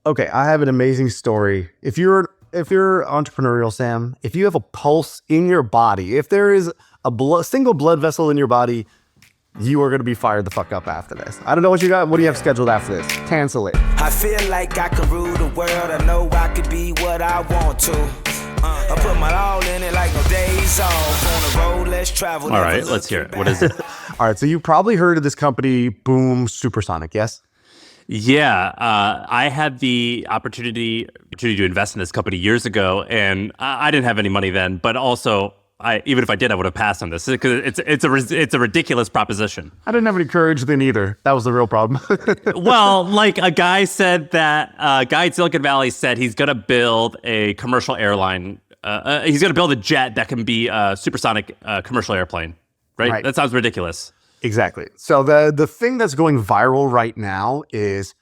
Okay, I have an amazing story. If you're entrepreneurial, Sam, if you have a pulse in your body, if there is a single blood vessel in your body, you are going to be fired the fuck up after this. I don't know what you got. What do you have scheduled after this? Cancel it. I feel like I could rule the world. I know I could be what I want to. I put my all in it like no days off. On the road, let's travel. All right, let's hear it. What is it? All right, so you probably heard of this company, Boom Supersonic, yes? Yeah, I had the opportunity to invest in this company years ago, and I didn't have any money then. But also, even if I did, I would have passed on this because it's a ridiculous proposition. I didn't have any courage then either. That was the real problem. Well, like a guy said that guy in Silicon Valley said he's going to build a commercial airline. He's going to build a jet that can be a supersonic commercial airplane. Right? That sounds ridiculous. Exactly. So the thing that's going viral right now is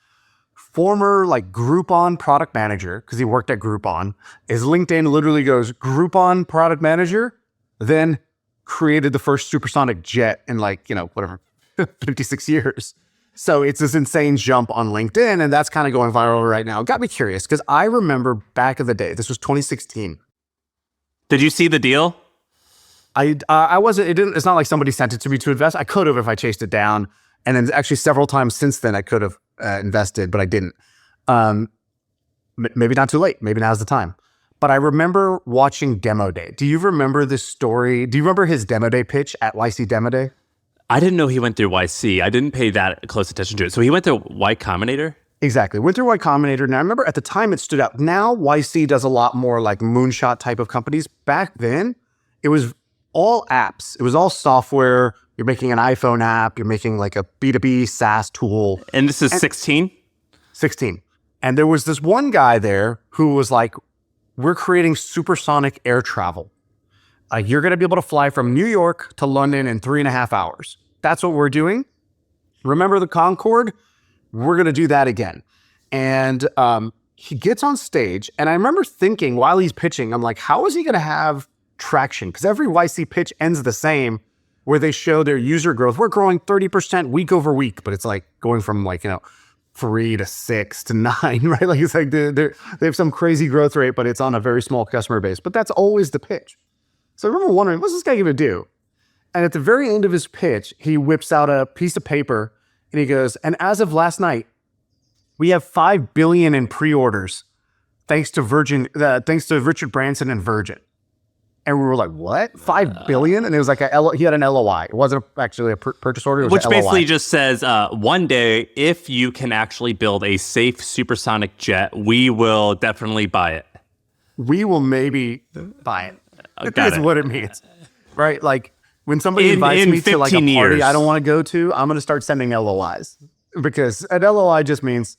former like Groupon product manager, because he worked at Groupon, his LinkedIn literally goes Groupon product manager, then created the first supersonic jet in 56 years. So it's this insane jump on LinkedIn, and that's kind of going viral right now. It got me curious because I remember back in the day, this was 2016. Did you see the deal? I wasn't, it's not like somebody sent it to me to invest. I could have if I chased it down. And then actually several times since then I could have invested, but I didn't. Maybe not too late. Maybe now's the time. But I remember watching Demo Day. Do you remember this story? Do you remember his Demo Day pitch at YC Demo Day? I didn't know he went through YC. I didn't pay that close attention to it. So he went through Y Combinator? Exactly. Went through Y Combinator. And I remember at the time it stood out. Now YC does a lot more like moonshot type of companies. Back then, it was all apps. It was all software. You're making an iPhone app. You're making like a B2B SaaS tool. And this is 16? 16. And there was this one guy there who was like, we're creating supersonic air travel. You're going to be able to fly from New York to London in 3.5 hours. That's what we're doing. Remember the Concorde? We're going to do that again. And he gets on stage. And I remember thinking while he's pitching, I'm like, how is he going to have traction? Because every YC pitch ends the same, where they show their user growth. We're growing 30% week over week, but it's like going from 3 to 6 to 9, right? Like it's like they have some crazy growth rate, but it's on a very small customer base. But that's always the pitch. So I remember wondering, what's this guy going to do? And at the very end of his pitch, he whips out a piece of paper and he goes, and as of last night, we have 5 billion in pre-orders, thanks to Richard Branson and Virgin. And we were like, what? 5 billion? And it was like he had an LOI. It wasn't actually a purchase order. It was Which basically just says, one day, if you can actually build a safe supersonic jet, we will definitely buy it. We will maybe buy it. That's what it means, right? Like when somebody invites me to like a party years. I don't want to go to, I'm going to start sending LOIs, because an LOI just means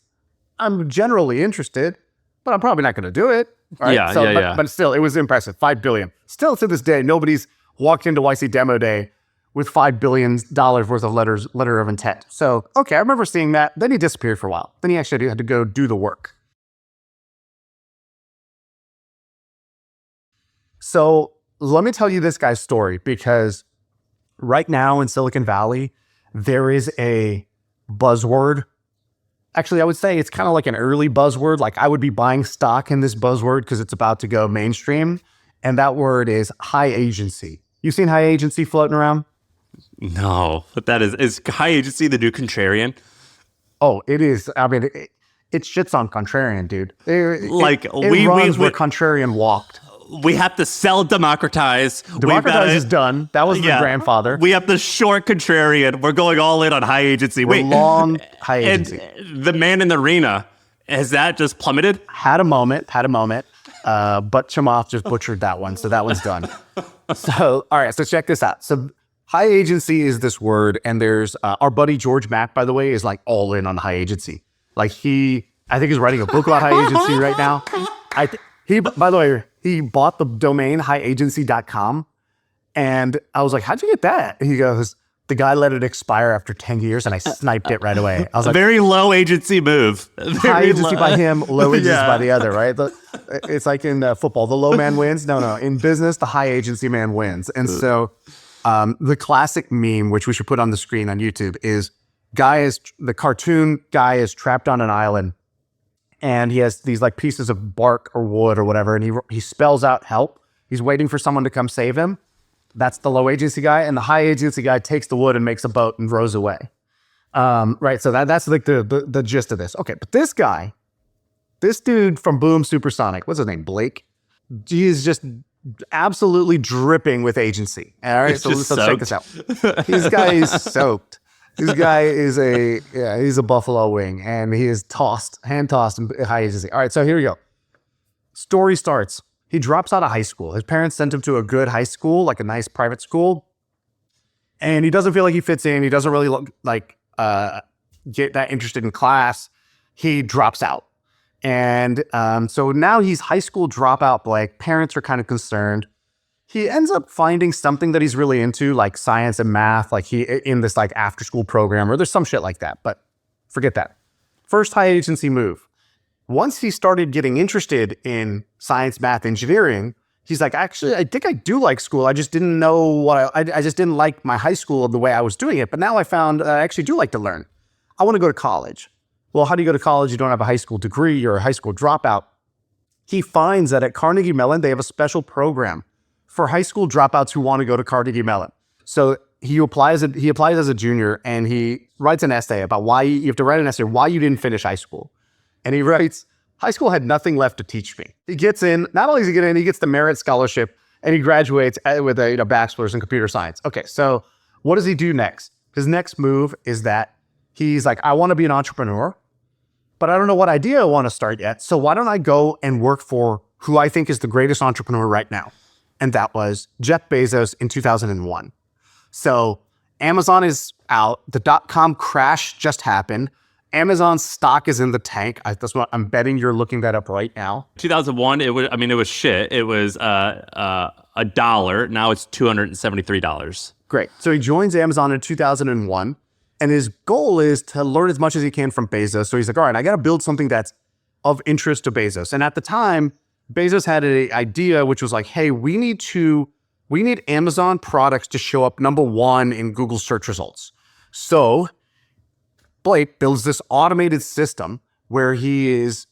I'm generally interested, but I'm probably not going to do it. Right? Yeah. But still, it was impressive. 5 billion. Still to this day, nobody's walked into YC Demo Day with $5 billion worth of letter of intent. So, okay, I remember seeing that. Then he disappeared for a while. Then he actually had to go do the work. So let me tell you this guy's story, because right now in Silicon Valley, there is a buzzword. Actually, I would say it's kind of like an early buzzword. Like I would be buying stock in this buzzword because it's about to go mainstream. And that word is high agency. You seen high agency floating around? No, but that is high agency the new contrarian? Oh, it is. I mean, it shits on contrarian, dude. It runs where contrarian walked. We have to sell democratize. Democratize is done. That was the grandfather. We have the short contrarian. We're going all in on high agency. We're long high agency. And the man in the arena, has that just plummeted? Had a moment. But Chamath just butchered that one. So that one's done. So, all right. So check this out. So high agency is this word. And there's our buddy George Mack, by the way, is like all in on high agency. Like I think he's writing a book about high agency right now. By the way, he bought the domain highagency.com. And I was like, how'd you get that? He goes, the guy let it expire after 10 years and I sniped it right away. I was like, very low agency move. High agency by him, low agency by the other, right? It's like in football, the low man wins. No. In business, the high agency man wins. And so the classic meme, which we should put on the screen on YouTube, is the cartoon guy is trapped on an island and he has these like pieces of bark or wood or whatever, and he spells out help. He's waiting for someone to come save him. That's the low agency guy, and the high agency guy takes the wood and makes a boat and rows away. Right, so that's like the gist of this. Okay, but this dude from Boom Supersonic, what's his name, Blake? He is just absolutely dripping with agency. All right, so let's check this out. This guy is soaked. This guy is he's a buffalo wing, and he is hand tossed in high agency. All right, so here we go. Story starts. He drops out of high school. His parents sent him to a good high school, like a nice private school, and he doesn't feel like he fits in. He doesn't really get that interested in class. He drops out. And so now he's high school dropout Blake. Parents are kind of concerned. He ends up finding something that he's really into, like science and math, like he in this like after school program, or there's some shit like that, but forget that. First high agency move. Once he started getting interested in science, math, engineering, he's like, actually, I think I do like school. I just didn't know what I just didn't like my high school the way I was doing it. But now I found I actually do like to learn. I want to go to college. Well, how do you go to college? You don't have a high school degree. You're a high school dropout. He finds that at Carnegie Mellon, they have a special program for high school dropouts who want to go to Carnegie Mellon. So he applies as a junior, and he writes an essay about why you have to write an essay why you didn't finish high school. And he writes, high school had nothing left to teach me. He gets in, not only does he get in, he gets the merit scholarship, and he graduates with a bachelor's in computer science. Okay, so what does he do next? His next move is that he's like, I want to be an entrepreneur, but I don't know what idea I want to start yet. So why don't I go and work for who I think is the greatest entrepreneur right now? And that was Jeff Bezos in 2001. So Amazon is out. The dot-com crash just happened. Amazon's stock is in the tank. That's what I'm betting you're looking that up right now. 2001, it was shit. It was $1. Now it's $273. Great. So he joins Amazon in 2001, and his goal is to learn as much as he can from Bezos. So he's like, all right, I got to build something that's of interest to Bezos. And at the time, Bezos had an idea, which was like, hey, we need Amazon products to show up number one in Google search results. So Blake builds this automated system where he is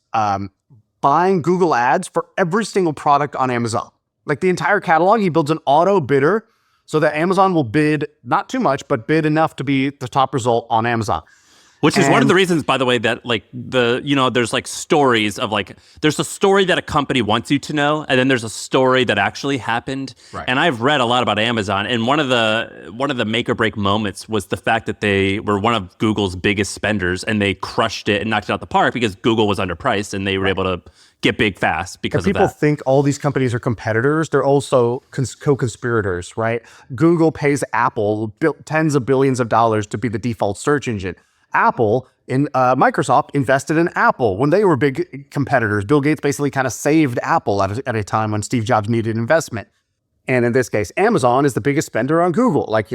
buying Google ads for every single product on Amazon. Like the entire catalog, he builds an auto bidder so that Amazon will bid, not too much, but bid enough to be the top result on Amazon. Which is one of the reasons, by the way, that there's like stories of like, there's a story that a company wants you to know, and then there's a story that actually happened. Right. And I've read a lot about Amazon, and one of the make or break moments was the fact that they were one of Google's biggest spenders, and they crushed it and knocked it out the park because Google was underpriced, and they were able to get big fast because of that. People think all these companies are competitors. They're also co-conspirators, right? Google pays Apple tens of billions of dollars to be the default search engine. Apple and Microsoft invested in Apple when they were big competitors. Bill Gates basically kind of saved Apple at a time when Steve Jobs needed investment. And in this case, Amazon is the biggest spender on Google. Like,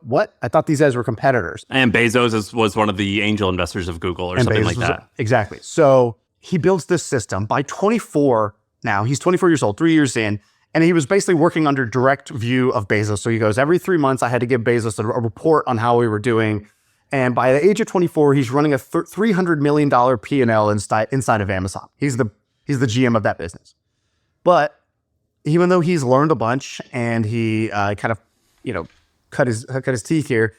what? I thought these guys were competitors. And Bezos was one of the angel investors of Google or something like that. Exactly. So he builds this system. By 24 now, he's 24 years old, 3 years in, and he was basically working under direct view of Bezos. So he goes, every 3 months, I had to give Bezos a report on how we were doing. And by the age of 24, he's running a $300 million P&L inside of Amazon. He's the GM of that business. But even though he's learned a bunch and he cut his teeth here,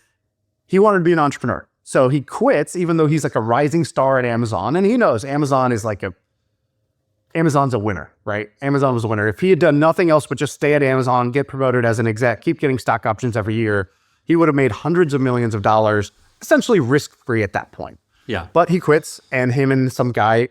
he wanted to be an entrepreneur. So he quits, even though he's like a rising star at Amazon. And he knows Amazon's a winner, right? Amazon was a winner. If he had done nothing else but just stay at Amazon, get promoted as an exec, keep getting stock options every year, he would have made hundreds of millions of dollars, essentially risk-free at that point. Yeah. But he quits, and him and some guy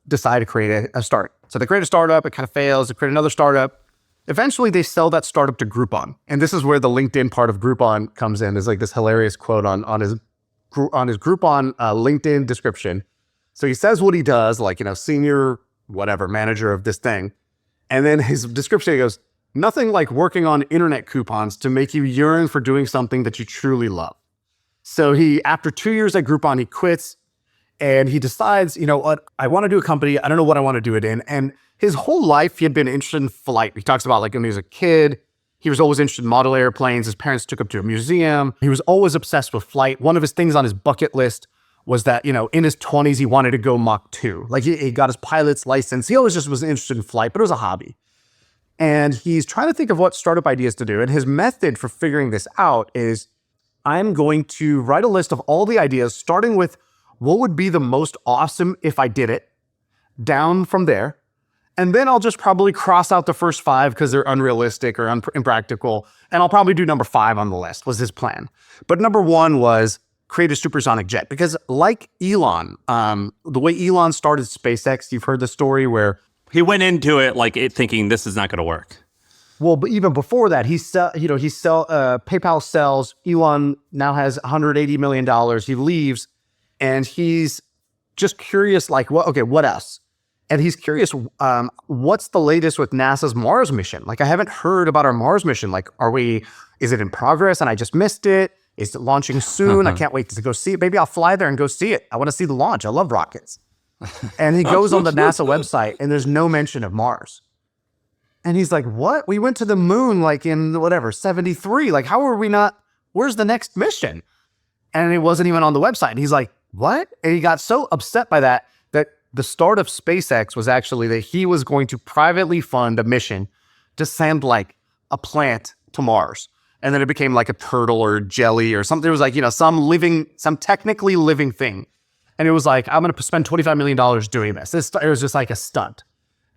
decide to create a start. So they create a startup, it kind of fails, they create another startup. Eventually, they sell that startup to Groupon. And this is where the LinkedIn part of Groupon comes in. There's like this hilarious quote on his Groupon LinkedIn description. So he says what he does, senior whatever, manager of this thing. And then his description, he goes, nothing like working on internet coupons to make you yearn for doing something that you truly love. So after 2 years at Groupon, he quits and he decides, what, I want to do a company. I don't know what I want to do it in. And his whole life, he had been interested in flight. He talks about when he was a kid, he was always interested in model airplanes. His parents took him to a museum. He was always obsessed with flight. One of his things on his bucket list was that, in his 20s, he wanted to go Mach 2. Like he got his pilot's license. He always just was interested in flight, but it was a hobby. And he's trying to think of what startup ideas to do. And his method for figuring this out is, I'm going to write a list of all the ideas, starting with what would be the most awesome if I did it, down from there. And then I'll just probably cross out the first 5 because they're unrealistic or impractical. And I'll probably do number 5 on the list, was his plan. But number 1 was create a supersonic jet. Because like Elon, the way Elon started SpaceX, you've heard the story where he went into it thinking this is not going to work. Well, but even before that, PayPal sells. Elon now has $180 million. He leaves, and he's just curious, like, what else? And he's curious, what's the latest with NASA's Mars mission? Like, I haven't heard about our Mars mission. Like, is it in progress and I just missed it? Is it launching soon? I can't wait to go see it. Maybe I'll fly there and go see it. I want to see the launch. I love rockets. And he goes on the NASA website, and there's no mention of Mars. And he's like, what? We went to the moon like in 73. Like, how are we not? Where's the next mission? And it wasn't even on the website. And he's like, what? And he got so upset by that the start of SpaceX was actually that he was going to privately fund a mission to send like a plant to Mars. And then it became like a turtle or jelly or something. It was like, some technically living thing. And it was like, I'm going to spend $25 million doing this. It was just like a stunt.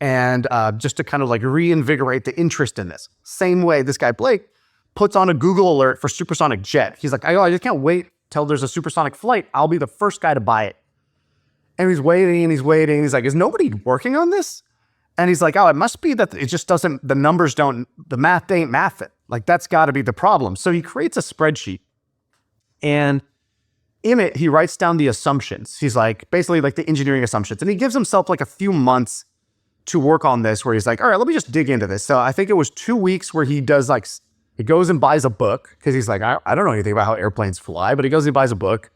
And just to kind of like reinvigorate the interest in this. Same way this guy Blake puts on a Google alert for supersonic jet. He's like, I just can't wait till there's a supersonic flight. I'll be the first guy to buy it. And he's waiting. He's like, is nobody working on this? And he's like, it must be that it just doesn't, the math ain't mathing. Like, that's got to be the problem. So he creates a spreadsheet. And in it, he writes down the assumptions. He's like, basically like the engineering assumptions. And he gives himself like a few months to work on this, where he's like, all right, let me just dig into this. So I think it was 2 weeks where he does like, he goes and buys a book because he's like, I don't know anything about how airplanes fly, but he goes and buys a book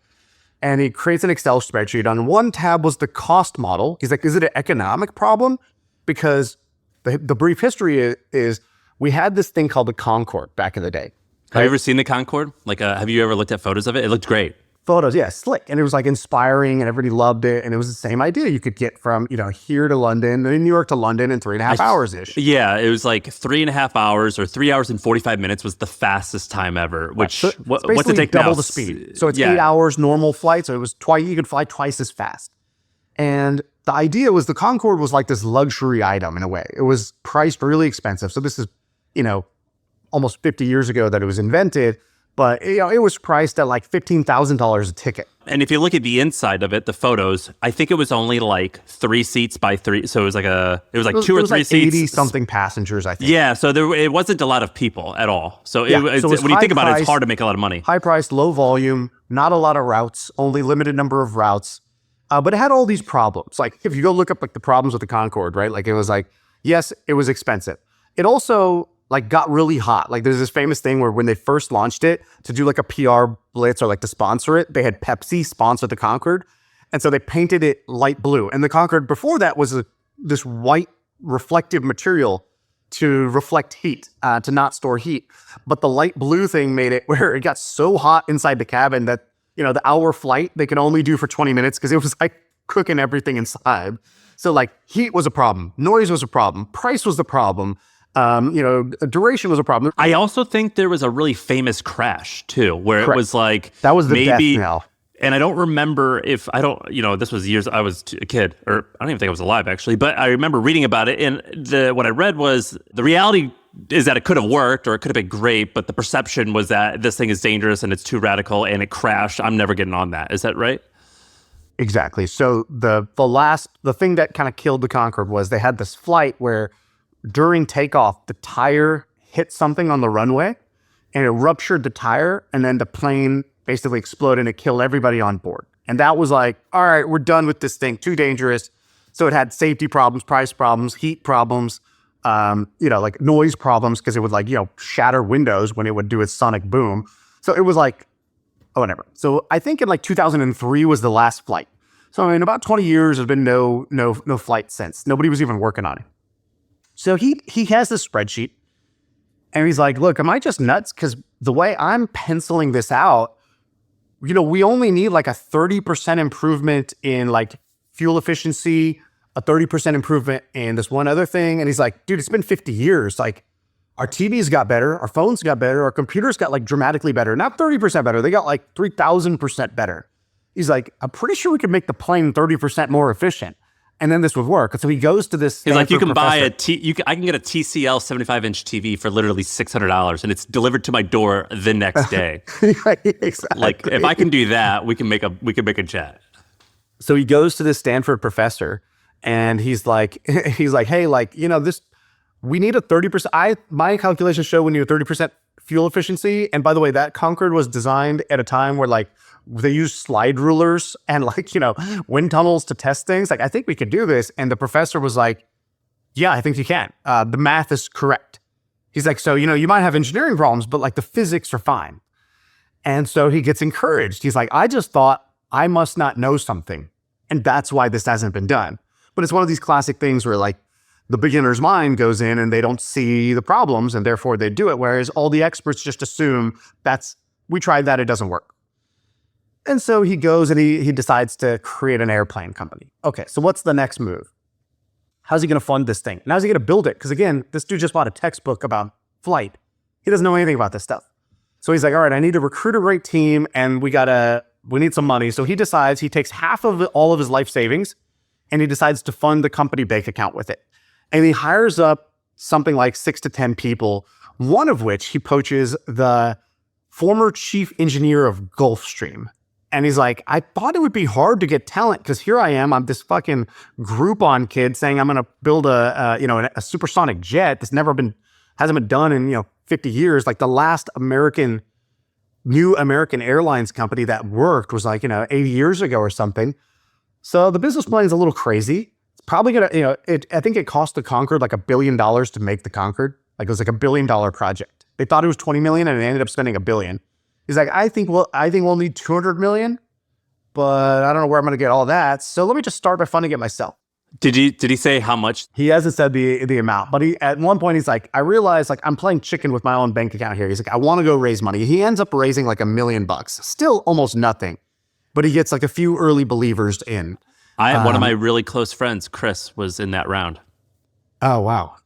and he creates an Excel spreadsheet. On one tab was the cost model. He's like, is it an economic problem? Because the brief history is we had this thing called the Concorde back in the day. Have you ever seen the Concorde? Like, have you ever looked at photos of it? It looked great. Photos, yeah, slick. And it was like inspiring and everybody loved it. And it was the same idea. You could get from, here to London, New York to London in 3.5 hours-ish. Yeah, it was like 3.5 hours, or 3 hours and 45 minutes was the fastest time ever, which, so what's it take double now? the speed. So it's 8 hours normal flight. So it was you could fly twice as fast. And the idea was the Concorde was like this luxury item in a way. It was priced really expensive. So this is, almost 50 years ago that it was invented. But it was priced at like $15,000 a ticket. And if you look at the inside of it, the photos, I think it was only like 3 seats by 3. So it was like 2 or 3 seats. 80 something passengers, I think. Yeah, so it wasn't a lot of people at all. So, it was when you think about it, it's hard to make a lot of money. High price, low volume, not a lot of routes, only limited number of routes. But it had all these problems. Like if you go look up like the problems with the Concorde, right? Like it was like, yes, it was expensive. It also like got really hot. Like there's this famous thing where when they first launched it to do like a PR blitz or like to sponsor it, they had Pepsi sponsor the Concorde. And so they painted it light blue. And the Concorde before that was this white reflective material to reflect heat, to not store heat. But the light blue thing made it where it got so hot inside the cabin that, the hour flight they could only do for 20 minutes because it was like cooking everything inside. So like heat was a problem, noise was a problem, price was the problem. Duration was a problem. I also think there was a really famous crash too, where Correct. It was like that was the death knell. And I don't remember if this was years I was a kid, or I don't even think I was alive actually, but I remember reading about it. And what I read was the reality is that it could have worked or it could have been great, but the perception was that this thing is dangerous and it's too radical and it crashed. I'm never getting on that. Is that right? Exactly. So the thing that kind of killed the Concorde was they had this flight where during takeoff, the tire hit something on the runway and it ruptured the tire, and then the plane basically exploded and it killed everybody on board. And that was like, all right, we're done with this thing, too dangerous. So it had safety problems, price problems, heat problems, like noise problems, because it would shatter windows when it would do its sonic boom. So it was like, whatever. So I think in 2003 was the last flight. So in about 20 years, there's been no flight since. Nobody was even working on it. So he has this spreadsheet and he's like, look, am I just nuts? Because the way I'm penciling this out, we only need like a 30% improvement in like fuel efficiency, a 30% improvement in this one other thing. And he's like, dude, it's been 50 years. Like our TVs got better, our phones got better, our computers got like dramatically better, not 30% better. They got like 3,000% better. He's like, I'm pretty sure we could make the plane 30% more efficient. And then this would work. And so he goes to this. He's like, you can professor. I can get a TCL 75-inch TV for literally $600, and it's delivered to my door the next day. Exactly. Like, if I can do that, we can make a jet. So he goes to this Stanford professor, and he's like, hey, like, this, we need a 30%. My calculations show we need a 30% fuel efficiency. And by the way, that Concorde was designed at a time where like they used slide rulers and like, wind tunnels to test things. Like, I think we could do this. And the professor was like, yeah, I think you can. The math is correct. He's like, so, you might have engineering problems, but like the physics are fine. And so he gets encouraged. He's like, I just thought I must not know something. And that's why this hasn't been done. But it's one of these classic things where like the beginner's mind goes in and they don't see the problems and therefore they do it. Whereas all the experts just assume we tried that, it doesn't work. And so he goes and he decides to create an airplane company. Okay, so what's the next move? How's he going to fund this thing? And how's he going to build it? Because again, this dude just bought a textball about flight. He doesn't know anything about this stuff. So he's like, all right, I need to recruit a great team and we need some money. So he decides he takes half of all of his life savings and he decides to fund the company bank account with it. And he hires up something like 6 to 10 people, one of which he poaches the former chief engineer of Gulfstream. And he's like, I thought it would be hard to get talent because here I am. I'm this fucking Groupon kid saying I'm going to build a supersonic jet that's hasn't been done in 50 years. Like the last new American airlines company that worked was like 80 years ago or something. So the business plan is a little crazy. It's probably gonna I think it cost the Concorde like $1 billion to make the Concorde. Like it was like $1 billion project. They thought it was 20 million and they ended up spending $1 billion. He's like, I think we'll need 200 million, but I don't know where I'm going to get all that. So let me just start by funding it myself. Did he say how much? He hasn't said the amount, but at one point he's like, I realize like I'm playing chicken with my own bank account here. He's like, I want to go raise money. He ends up raising like $1 million, still almost nothing, but he gets like a few early believers in. One of my really close friends, Chris, was in that round. Oh, wow.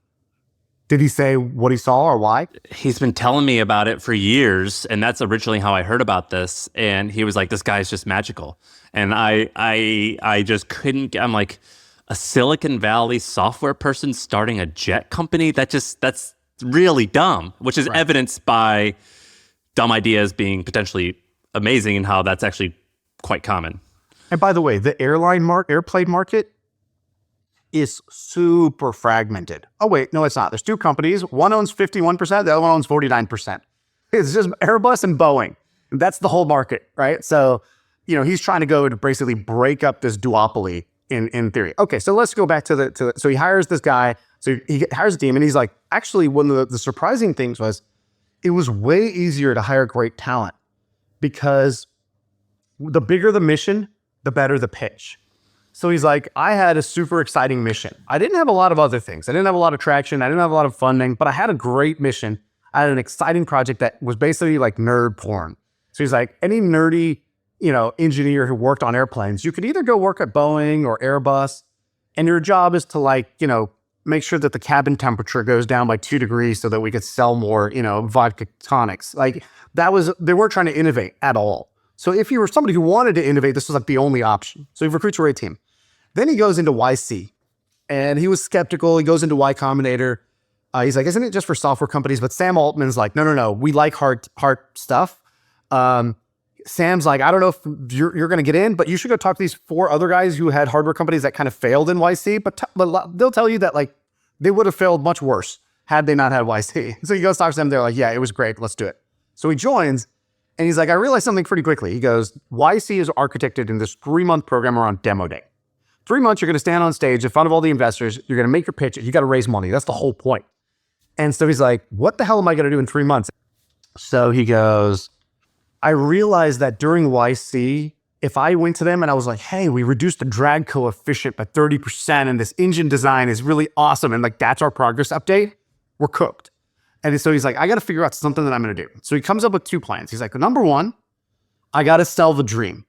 Did he say what he saw or why? He's been telling me about it for years, and that's originally how I heard about this. And he was like, "This guy's just magical," and I just couldn't. I'm like, a Silicon Valley software person starting a jet company? That's really dumb. Which is evidenced by dumb ideas being potentially amazing, and how that's actually quite common. And by the way, the airplane market is super fragmented. Oh, wait, no, it's not. There's two companies. One owns 51%, the other one owns 49%. It's just Airbus and Boeing. And that's the whole market, right? So, he's trying to go to basically break up this duopoly in theory. Okay, so let's go back to so he hires this guy. So he hires a team and he's like, actually, one of the surprising things was it was way easier to hire great talent because the bigger the mission, the better the pitch. So he's like, I had a super exciting mission. I didn't have a lot of other things. I didn't have a lot of traction. I didn't have a lot of funding, but I had a great mission. I had an exciting project that was basically like nerd porn. So he's like, any nerdy, engineer who worked on airplanes, you could either go work at Boeing or Airbus, and your job is to make sure that the cabin temperature goes down by 2 degrees so that we could sell more, vodka tonics. Like they weren't trying to innovate at all. So if you were somebody who wanted to innovate, this was like the only option. So he recruits a great team. Then he goes into YC, and he was skeptical. He goes into Y Combinator. He's like, isn't it just for software companies? But Sam Altman's like, no. We like hard stuff. Sam's like, I don't know if you're going to get in, but you should go talk to these 4 other guys who had hardware companies that kind of failed in YC. But they'll tell you that like they would have failed much worse had they not had YC. So he goes talk to them. They're like, yeah, it was great. Let's do it. So he joins. And he's like, I realized something pretty quickly. He goes, YC is architected in this 3-month program around demo day. 3 months, you're going to stand on stage in front of all the investors. You're going to make your pitch. You got to raise money. That's the whole point. And so he's like, what the hell am I going to do in 3 months? So he goes, I realized that during YC, if I went to them and I was like, hey, we reduced the drag coefficient by 30% and this engine design is really awesome. And like, that's our progress update. We're cooked. And so he's like, I got to figure out something that I'm going to do. So he comes up with 2 plans. He's like, number 1, I got to sell the dream.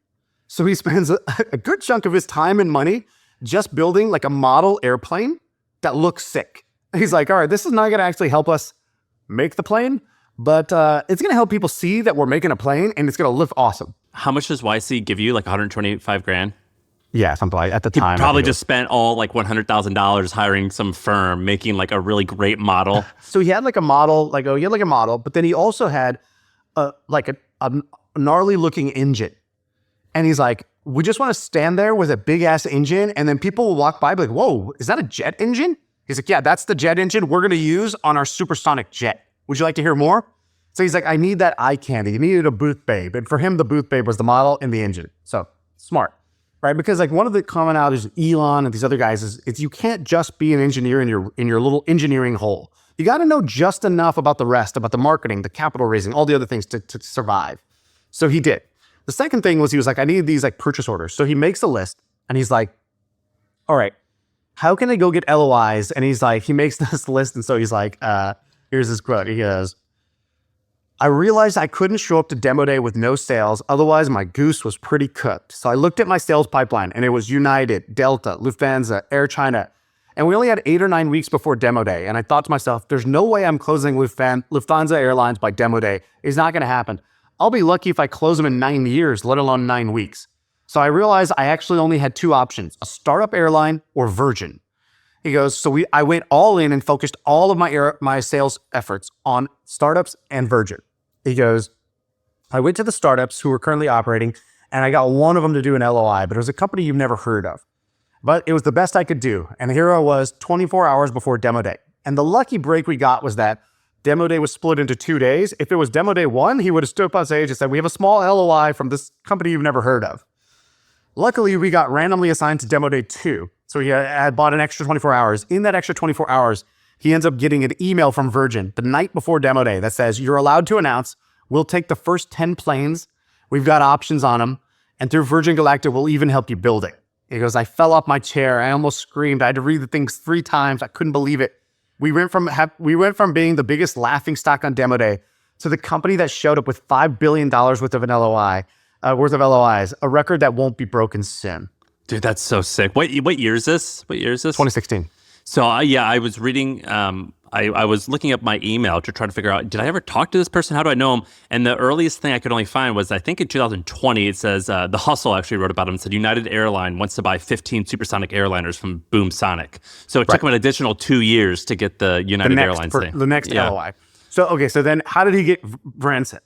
So he spends a good chunk of his time and money just building like a model airplane that looks sick. He's like, all right, this is not going to actually help us make the plane, but it's going to help people see that we're making a plane and it's going to look awesome. How much does YC give you? Like 125 grand? Yeah, something like at the time. Probably just spent all like $100,000 hiring some firm, making like a really great model. So he had like a model, but then he also had a gnarly looking engine. And he's like, we just want to stand there with a big ass engine and then people will walk by and be like, whoa, is that a jet engine? He's like, yeah, that's the jet engine we're going to use on our supersonic jet. Would you like to hear more? So he's like, I need that eye candy. He needed a booth babe. And for him, the booth babe was the model and the engine. So smart. Right, because like one of the commonalities of Elon and these other guys is you can't just be an engineer in your little engineering hole. You got to know just enough about the rest, about the marketing, the capital raising, all the other things to survive. So he did. The second thing was he was like, I need these like purchase orders. So he makes a list and he's like, all right, how can I go get LOIs? And he's like, he makes this list. And so he's like, here's his quote. He goes, I realized I couldn't show up to demo day with no sales. Otherwise, my goose was pretty cooked. So I looked at my sales pipeline and it was United, Delta, Lufthansa, Air China. And we only had 8 or 9 weeks before demo day. And I thought to myself, there's no way I'm closing Lufthansa Airlines by demo day. It's not going to happen. I'll be lucky if I close them in 9 years, let alone 9 weeks. So I realized I actually only had 2 options, a startup airline or Virgin. He goes, so I went all in and focused all of my sales efforts on startups and Virgin. He goes, I went to the startups who were currently operating and I got one of them to do an LOI, but it was a company you've never heard of. But it was the best I could do. And here I was 24 hours before demo day. And the lucky break we got was that demo day was split into 2 days. If it was demo day 1, he would have stood up on stage and said, we have a small LOI from this company you've never heard of. Luckily, we got randomly assigned to demo day 2. So he had bought an extra 24 hours. In that extra 24 hours, he ends up getting an email from Virgin the night before demo day that says, you're allowed to announce, we'll take the first 10 planes. We've got options on them. And through Virgin Galactic, we'll even help you build it. He goes, I fell off my chair. I almost screamed. I had to read the things 3 times. I couldn't believe it. We went from being the biggest laughing stock on demo day to the company that showed up with $5 billion worth of LOIs, a record that won't be broken soon. Dude, that's so sick. What year is this? 2016. So I was reading, I was looking up my email to try to figure out, did I ever talk to this person? How do I know him? And the earliest thing I could only find was, I think in 2020, it says, The Hustle actually wrote about him. It said, United Airline wants to buy 15 supersonic airliners from Boom Sonic. So it took him an additional 2 years to get the United Airlines thing. The next LOI. So then how did he get Branson?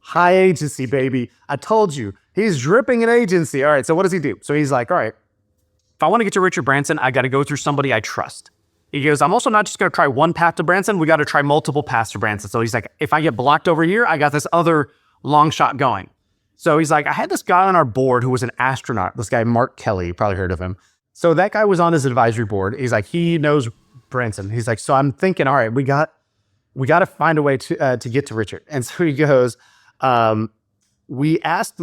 High agency, baby. I told you, he's dripping in agency. All right, so what does he do? So he's like, all right, if I want to get to Richard Branson, I got to go through somebody I trust. He goes, I'm also not just going to try one path to Branson. We got to try multiple paths to Branson. So he's like, if I get blocked over here, I got this other long shot going. So he's like, I had this guy on our board who was an astronaut. This guy, Mark Kelly, you probably heard of him. So that guy was on his advisory board. He's like, he knows Branson. He's like, so I'm thinking, all right, we got to find a way to get to Richard. And so he goes, we asked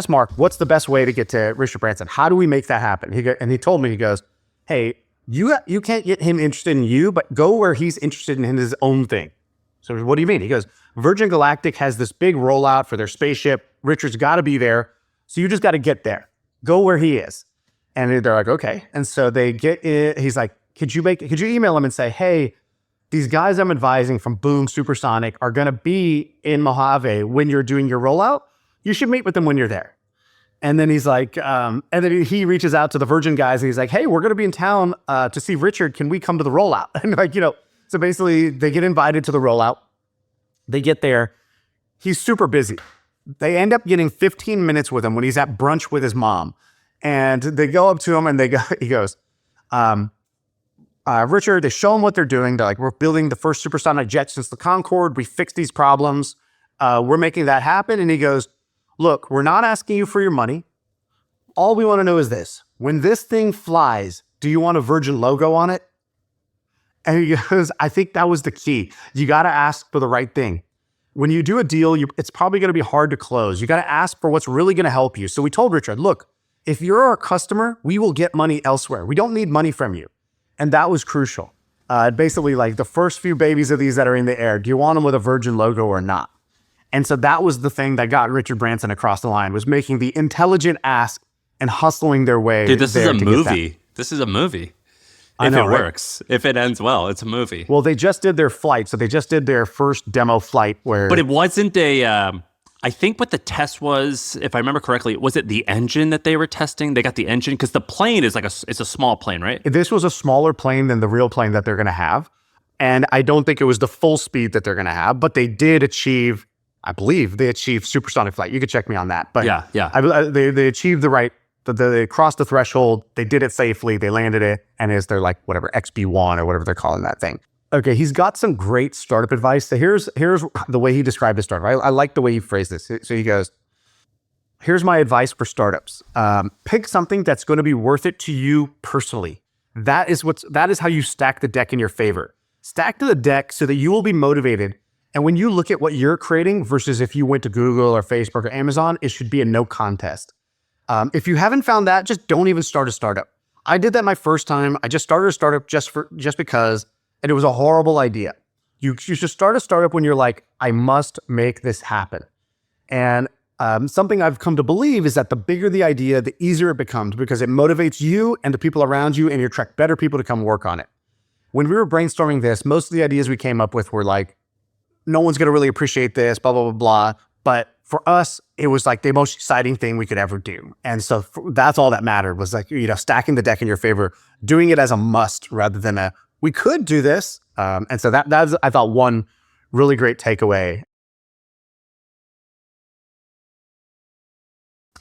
Mark, what's the best way to get to Richard Branson? How do we make that happen? He told me, he goes, hey, you can't get him interested in you, but go where he's interested in his own thing. So what do you mean? He goes, Virgin Galactic has this big rollout for their spaceship. Richard's got to be there. So you just got to get there. Go where he is. And they're like, okay. And so they get in. He's like, could you email him and say, hey, these guys I'm advising from Boom Supersonic are going to be in Mojave when you're doing your rollout. You should meet with them when you're there. And then he's like, and then he reaches out to the Virgin guys and he's like, hey, we're going to be in town to see Richard. Can we come to the rollout? And like, so basically they get invited to the rollout. They get there. He's super busy. They end up getting 15 minutes with him when he's at brunch with his mom. And they go up to him and he goes, Richard, they show him what they're doing. They're like, we're building the first supersonic jet since the Concorde. We fixed these problems. We're making that happen. And he goes, look, we're not asking you for your money. All we want to know is this. When this thing flies, do you want a Virgin logo on it? And he goes, I think that was the key. You got to ask for the right thing. When you do a deal, it's probably going to be hard to close. You got to ask for what's really going to help you. So we told Richard, look, if you're our customer, we will get money elsewhere. We don't need money from you. And that was crucial. Basically, like the first few babies of these that are in the air, do you want them with a Virgin logo or not? And so that was the thing that got Richard Branson across the line, was making the intelligent ask and hustling their way. Dude, this is there a to get that. movie. This is a movie. I If know, it right? works, if it ends well, it's a movie. Well, they just did their flight. So they just did their first demo flight where... But it wasn't a, I think what the test was, if I remember correctly, was it the engine that they were testing? They got the engine? Because the plane is it's a small plane, right? This was a smaller plane than the real plane that they're going to have. And I don't think it was the full speed that they're going to have, but they did achieve, I believe they achieved supersonic flight. You could check me on that. But Yeah. they achieved the right, they crossed the threshold. They did it safely. They landed it. And is their like whatever XB1 or whatever they're calling that thing. Okay, he's got some great startup advice. So here's the way he described his startup. I like the way he phrased this. So he goes, here's my advice for startups. Pick something that's going to be worth it to you personally. That is how you stack the deck in your favor. Stack to the deck so that you will be motivated. And when you look at what you're creating versus if you went to Google or Facebook or Amazon, it should be a no contest. If you haven't found that, just don't even start a startup. I did that my first time. I just started a startup just because, and it was a horrible idea. You should start a startup when you're like, I must make this happen. And something I've come to believe is that the bigger the idea, the easier it becomes because it motivates you and the people around you, and you attract better people to come work on it. When we were brainstorming this, most of the ideas we came up with were like, no one's going to really appreciate this, blah, blah, blah, blah. But for us, it was like the most exciting thing we could ever do. And so that's all that mattered, was like, stacking the deck in your favor, doing it as a must rather than we could do this. And so that's, I thought, one really great takeaway.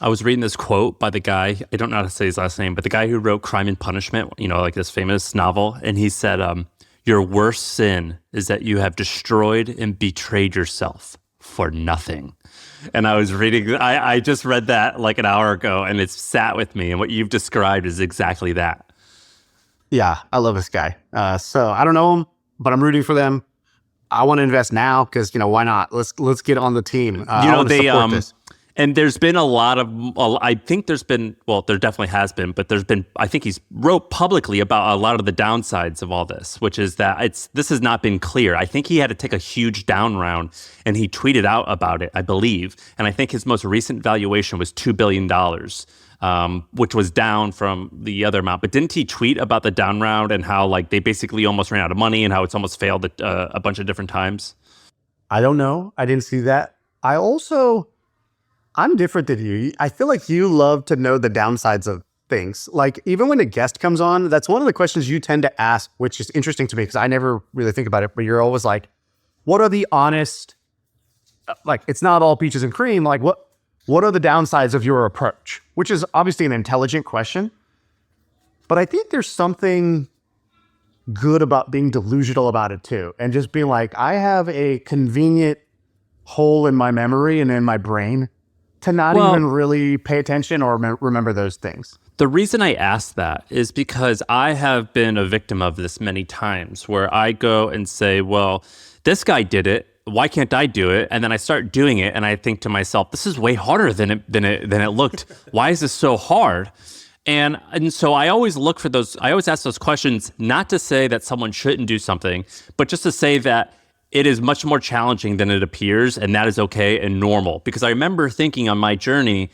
I was reading this quote by the guy, I don't know how to say his last name, but the guy who wrote Crime and Punishment, like this famous novel. And he said, your worst sin is that you have destroyed and betrayed yourself for nothing. And I was reading, I just read that like an hour ago, and it's sat with me. And what you've described is exactly that. Yeah, I love this guy. So I don't know him, but I'm rooting for them. I want to invest now because, why not? Let's get on the team. Support this. And there's been a lot of, I think there definitely has been, but I think he's wrote publicly about a lot of the downsides of all this, which is that this has not been clear. I think he had to take a huge down round, and he tweeted out about it, I believe. And I think his most recent valuation was $2 billion, which was down from the other amount. But didn't he tweet about the down round and how like they basically almost ran out of money and how it's almost failed a bunch of different times? I don't know. I didn't see that. I'm different than you. I feel like you love to know the downsides of things. Like even when a guest comes on, that's one of the questions you tend to ask, which is interesting to me because I never really think about it, but you're always like, what are the honest, like it's not all peaches and cream. Like what are the downsides of your approach? Which is obviously an intelligent question, but I think there's something good about being delusional about it too. And just being like, I have a convenient hole in my memory and in my brain to not even really pay attention or remember those things. The reason I ask that is because I have been a victim of this many times where I go and say, well, this guy did it. Why can't I do it? And then I start doing it and I think to myself, this is way harder than it looked. Why is this so hard? And so I always look for those, I always ask those questions, not to say that someone shouldn't do something, but just to say that it is much more challenging than it appears, and that is okay and normal. Because I remember thinking on my journey,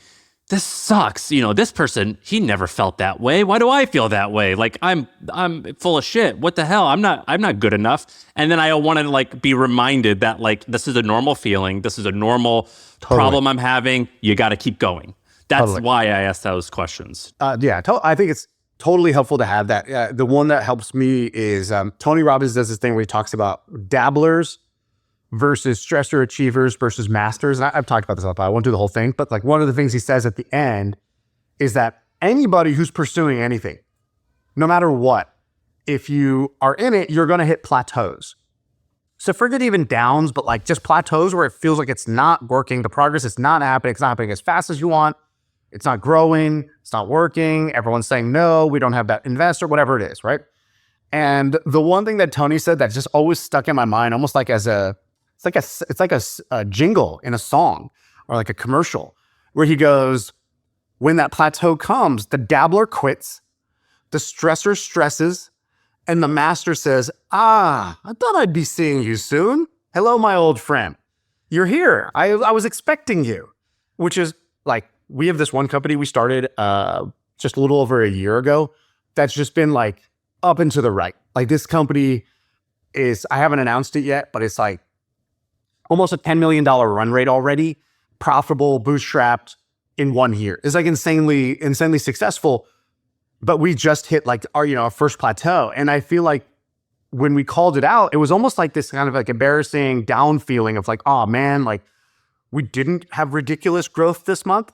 this sucks. This person, he never felt that way. Why do I feel that way? Like I'm full of shit. What the hell? I'm not good enough. And then I want to like be reminded that like this is a normal feeling. This is a normal problem I'm having. You got to keep going. That's why I asked those questions. I think it's totally helpful to have that. The one that helps me is Tony Robbins does this thing where he talks about dabblers versus stressor achievers versus masters. And I've talked about this a lot, but I won't do the whole thing. But like one of the things he says at the end is that anybody who's pursuing anything, no matter what, if you are in it, you're going to hit plateaus. So forget even downs, but like just plateaus where it feels like it's not working. The progress is not happening. It's not happening as fast as you want. It's not growing, it's not working. Everyone's saying, no, we don't have that investor, whatever it is, right? And the one thing that Tony said that just always stuck in my mind, almost like it's like a jingle in a song or like a commercial where he goes, when that plateau comes, the dabbler quits, the stressor stresses, and the master says, I thought I'd be seeing you soon. Hello, my old friend. you're here. I was expecting you, which is like, we have this one company we started just a little over a year ago that's just been like up and to the right. Like this company is, I haven't announced it yet, but it's like almost a $10 million run rate already, profitable, bootstrapped in 1 year. It's like insanely successful, but we just hit like our first plateau. And I feel like when we called it out, it was almost like this kind of like embarrassing down feeling of like, oh man, like we didn't have ridiculous growth this month.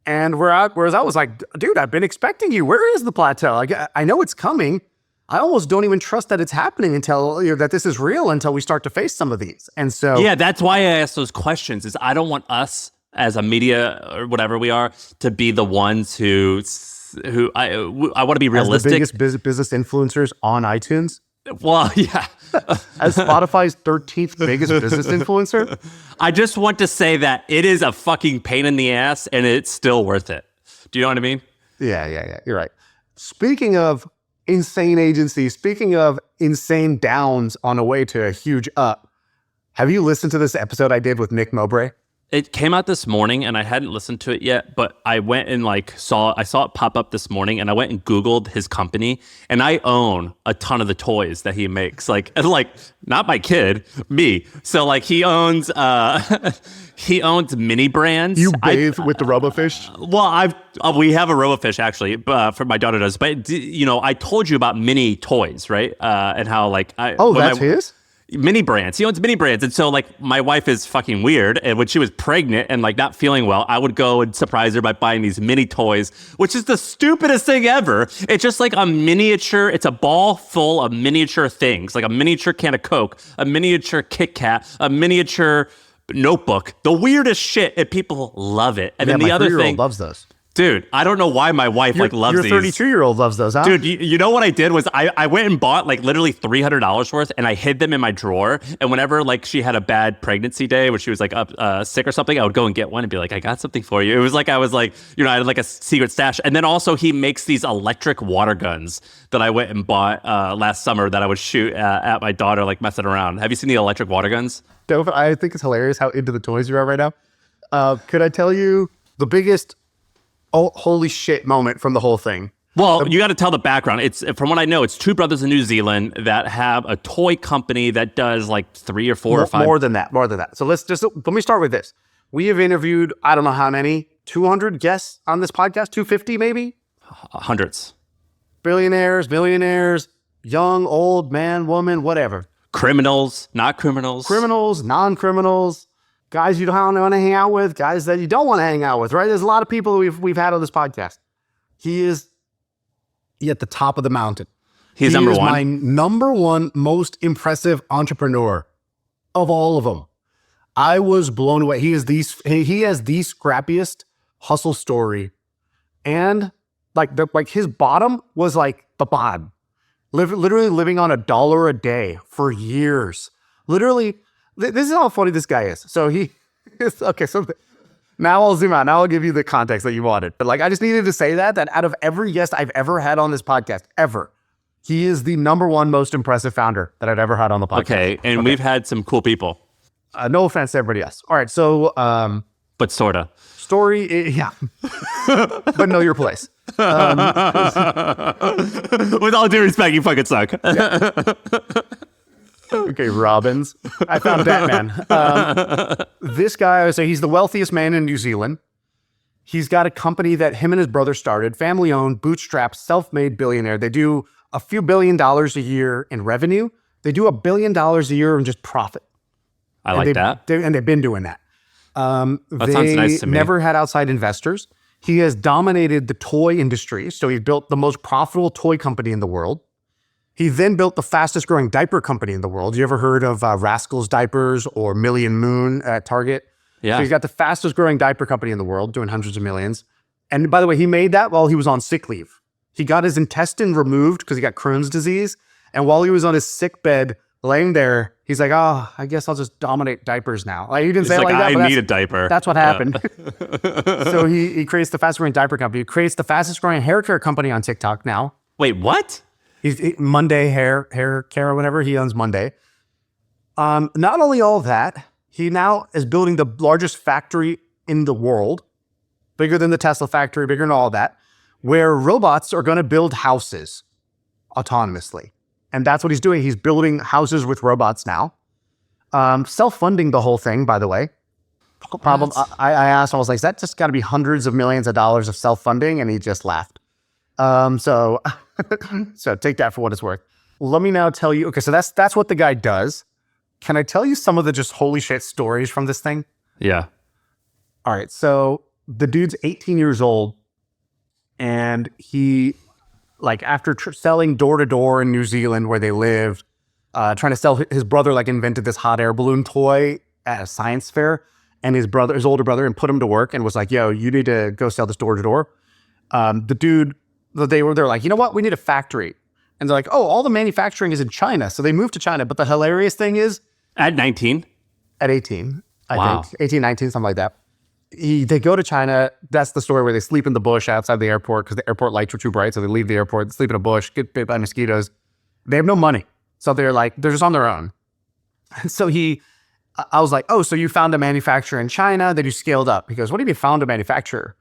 And whereas I was like, dude, I've been expecting you. Where is the plateau? Like, I know it's coming. I almost don't even trust that it's happening until that this is real until we start to face some of these. And so, yeah, that's why I ask those questions. Is I don't want us as a media or whatever we are to be the ones who I want to be realistic. As the biggest business influencers on iTunes. Well, yeah. As Spotify's 13th biggest business influencer. I just want to say that it is a fucking pain in the ass and it's still worth it. Do you know what I mean? Yeah. You're right. Speaking of insane agencies, speaking of insane downs on a way to a huge up, have you listened to this episode I did with Nick Mowbray? It came out this morning and I hadn't listened to it yet, but I went and I saw it pop up this morning and I went and Googled his company and I own a ton of the toys that he makes. Like not my kid, me. So like he owns he owns mini brands. You bathe with the RoboFish? Well, we have a RoboFish actually, for my daughter does. But I told you about mini toys, right? And how like that's his? Mini brands. He owns mini brands. And so like my wife is fucking weird. And when she was pregnant and like not feeling well, I would go and surprise her by buying these mini toys, which is the stupidest thing ever. It's just like a miniature, it's a ball full of miniature things, like a miniature can of Coke, a miniature Kit Kat, a miniature notebook, the weirdest shit, and people love it. And then the other thing loves those. Dude, I don't know why my wife loves these. Your 32-year-old loves those, huh? Dude, you know what I did was I went and bought like literally $300 worth and I hid them in my drawer. And whenever like she had a bad pregnancy day where she was like sick or something, I would go and get one and be like, I got something for you. It was like I had like a secret stash. And then also he makes these electric water guns that I went and bought last summer that I would shoot at my daughter like messing around. Have you seen the electric water guns? I think it's hilarious how into the toys you are right now. Could I tell you the biggest holy shit moment from the whole thing? Well, you got to tell the background. It's from what I know, it's two brothers in New Zealand that have a toy company that does like 3 or 4 or 5. More than that. So let me start with this. We have interviewed, I don't know how many, 200 guests on this podcast, 250 maybe? Hundreds. Billionaires, millionaires, young, old, man, woman, whatever. Criminals, not criminals. Criminals, non-criminals. Guys you don't want to hang out with, guys that you don't want to hang out with, right? There's a lot of people we've had on this podcast. He is at the top of the mountain. He's number one. My number one most impressive entrepreneur of all of them. I was blown away. He has the scrappiest hustle story, and like his bottom was like the bottom. Literally living on $1 a day for years. Literally. This is how funny this guy is. So now I'll zoom out. Now I'll give you the context that you wanted. But like, I just needed to say that out of every guest I've ever had on this podcast, ever, he is the number one most impressive founder that I've ever had on the podcast. Okay. And we've had some cool people. No offense to everybody else. All right. So, but sorta. Story, yeah. But know your place. With all due respect, you fucking suck. Yeah. Okay, Robbins. I found Batman. This guy, so he's the wealthiest man in New Zealand. He's got a company that him and his brother started, family-owned, bootstrapped, self-made billionaire. They do a few $1 billion a year in revenue. They do $1 billion a year in just profit. I like that. And they've been doing that. That sounds nice to me. Never had outside investors. He has dominated the toy industry. So he built the most profitable toy company in the world. He then built the fastest growing diaper company in the world. You ever heard of Rascal's Diapers or Million Moon at Target? Yeah. So he's got the fastest growing diaper company in the world, doing hundreds of millions. And by the way, he made that while he was on sick leave. He got his intestine removed because he got Crohn's disease. And while he was on his sick bed, laying there, he's like, oh, I guess I'll just dominate diapers now. Like, he didn't say it like that. I need a diaper. That's what happened. So he creates the fastest growing diaper company. He creates the fastest growing hair care company on TikTok now. Wait, what? Monday hair care or whatever. He owns Monday. Not only all that, He now is building the largest factory in the world, bigger than the Tesla factory, bigger than all that, where robots are going to build houses autonomously. And that's what he's doing. He's building houses with robots now. Self-funding the whole thing, by the way. Problem. I asked him, I was like, is that just got to be hundreds of millions of dollars of self-funding? And he just laughed. So take that for what it's worth. Let me now tell you. Okay, so that's what the guy does. Can I tell you some of the just holy shit stories from this thing? Yeah. All right. So the dude's 18 years old, and he, like, after selling door to door in New Zealand where they lived, trying to sell, his brother like invented this hot air balloon toy at a science fair, and his older brother, and put him to work and was like, "Yo, you need to go sell this door to door." The dude, they're like, "You know what? We need a factory." And they're like, "Oh, all the manufacturing is in China." So they moved to China. But the hilarious thing is, At 19? At 18, I think. 18, 19, something like that. They go to China. That's the story where they sleep in the bush outside the airport because the airport lights were too bright. So they leave the airport, sleep in a bush, get bit by mosquitoes. They have no money. So they're just on their own. And so I was like, "Oh, so you found a manufacturer in China that you scaled up?" He goes, "What do you mean found a manufacturer?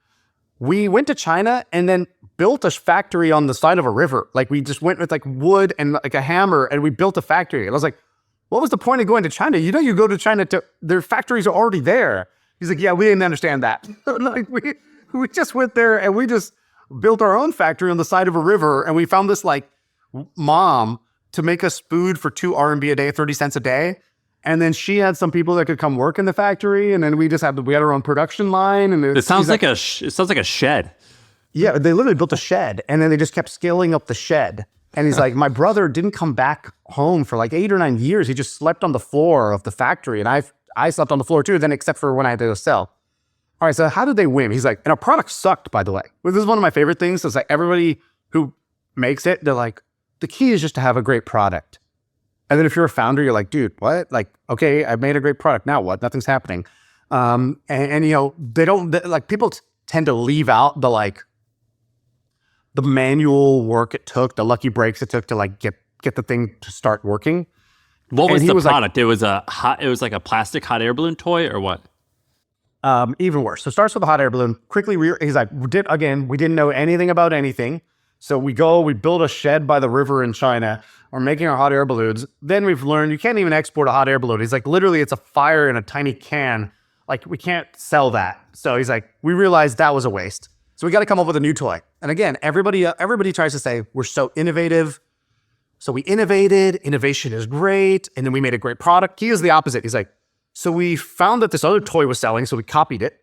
We went to China and then built a factory on the side of a river. Like, we just went with like wood and like a hammer and we built a factory." And I was like, "What was the point of going to China? You know, you go to China their factories are already there." He's like, "Yeah, we didn't understand that." Like, we just went there and we just built our own factory on the side of a river. And we found this like mom to make us food for 2 RMB a day, 30 cents a day. And then she had some people that could come work in the factory. And then we had our own production line. And it sounds like a shed. Yeah, they literally built a shed, and then they just kept scaling up the shed. And he's like, "My brother didn't come back home for like 8 or 9 years. He just slept on the floor of the factory, and I slept on the floor too, then except for when I had to go sell." All right, so how did they win? He's like, and our product sucked, by the way. This is one of my favorite things. It's like everybody who makes it, they're like, the key is just to have a great product. And then if you're a founder, you're like, "Dude, what? Like, okay, I made a great product. Now what? Nothing's happening." And you know, people tend to leave out the manual work it took, the lucky breaks it took to like get the thing to start working. What was the product? Like, it was like a plastic hot air balloon toy, or what? Even worse. So it starts with a hot air balloon. Quickly, he's like, we didn't know anything about anything. So we build a shed by the river in China. We're making our hot air balloons. Then we've learned you can't even export a hot air balloon. He's like, literally, it's a fire in a tiny can. Like, we can't sell that. So he's like, we realized that was a waste. So we got to come up with a new toy. And again, everybody tries to say we're so innovative. So we innovated. Innovation is great. And then we made a great product. He is the opposite. He's like, so we found that this other toy was selling. So we copied it.